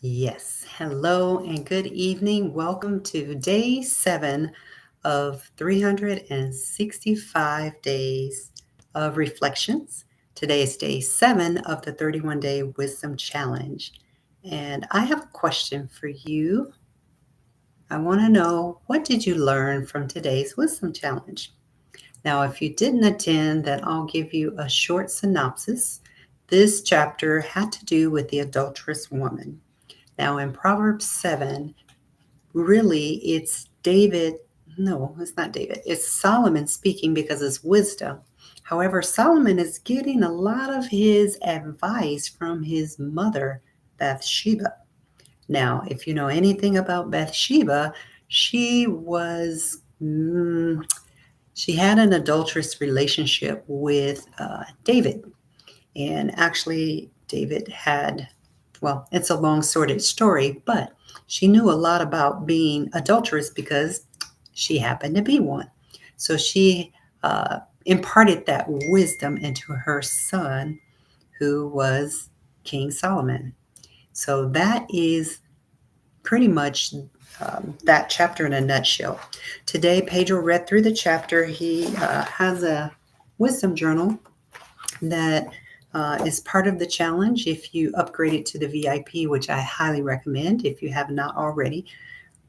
Yes. Hello and good evening. Welcome to day 7 of 365 days of reflections. Today is day 7 of the 31-day wisdom challenge. And I have a question for you. I want to know, what did you learn from today's wisdom challenge? Now, if you didn't attend, then I'll give you a short synopsis. This chapter had to do with the adulterous woman. Now, in Proverbs 7, really it's David. No, it's not David. It's Solomon speaking because it's wisdom. However, Solomon is getting a lot of his advice from his mother, Bathsheba. Now, if you know anything about Bathsheba, she was, she had an adulterous relationship with David. And actually, David had, well, it's a long sordid story, but she knew a lot about being adulterous because she happened to be one. So she imparted that wisdom into her son, who was King Solomon. So that is pretty much that chapter in a nutshell. Today, Pedro read through the chapter. He has a wisdom journal that is part of the challenge. If you upgrade it to the VIP, which I highly recommend if you have not already,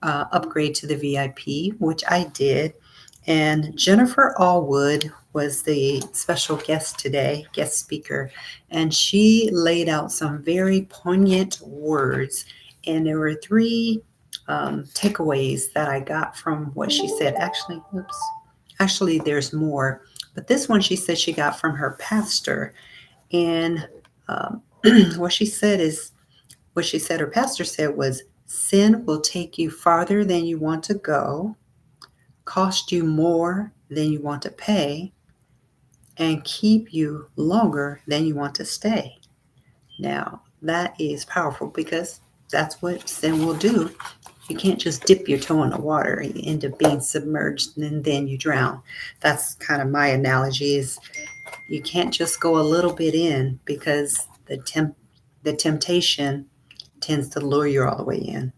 upgrade to the VIP, which I did. And Jennifer Allwood was the special guest today, guest speaker, and she laid out some very poignant words. And there were three takeaways that I got from what she said. Actually, there's more, but this one she said she got from her pastor. And what she said her pastor said was, sin will take you farther than you want to go, cost you more than you want to pay, and keep you longer than you want to stay. Now, that is powerful because that's what sin will do. You can't just dip your toe in the water. You end up being submerged and then you drown. That's kind of my analogy, is you can't just go a little bit in, because the temptation tends to lure you all the way in.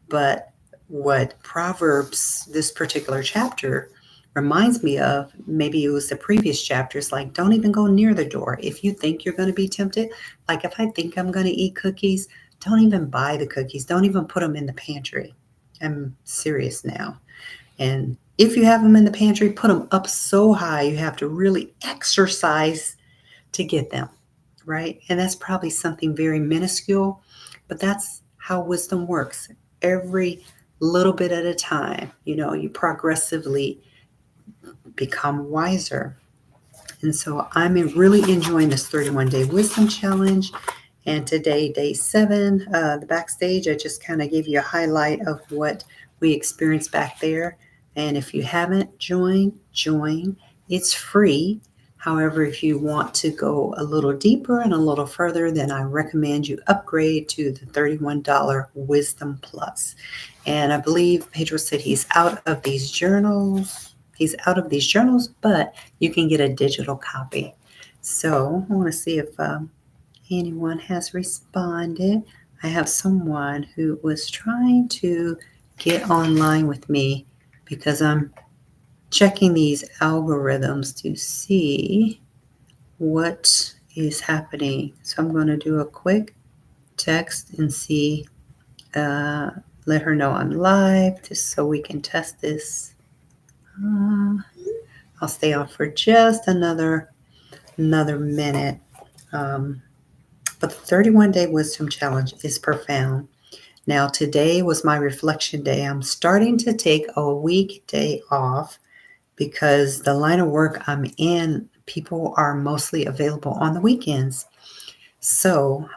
But what Proverbs, this particular chapter, reminds me of, maybe it was the previous chapters, like, don't even go near the door. If you think you're going to be tempted, like if I think I'm going to eat cookies, don't even buy the cookies. Don't even put them in the pantry. I'm serious now. And if you have them in the pantry, put them up so high you have to really exercise to get them, right? And that's probably something very minuscule, but that's how wisdom works. Every little bit at a time, you progressively become wiser. And so I'm really enjoying this 31-day wisdom challenge. And today, day 7, the backstage, I just kind of gave you a highlight of what we experienced back there. And if you haven't joined, join. It's free. However, if you want to go a little deeper and a little further, then I recommend you upgrade to the $31 Wisdom Plus. And I believe Pedro said he's out of these journals. But you can get a digital copy. So I want to see if anyone has responded. I have someone who was trying to get online with me because I'm checking these algorithms to see what is happening. So I'm going to do a quick text and see, let her know I'm live, just so we can test this. I'll stay on for just another minute. But the 31-day wisdom challenge is profound. Now, today was my reflection day. I'm starting to take a weekday off because the line of work I'm in, people are mostly available on the weekends. So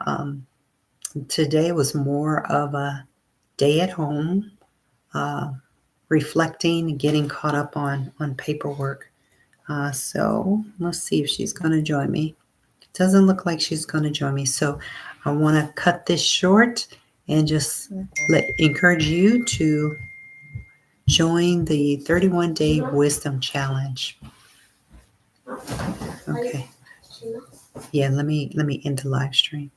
today was more of a day at home, reflecting and getting caught up on paperwork. So let's see if she's going to join me. It doesn't look like she's going to join me. So I want to cut this short and just encourage you to join the 31-day wisdom challenge. Okay. Yeah, let me end the live stream.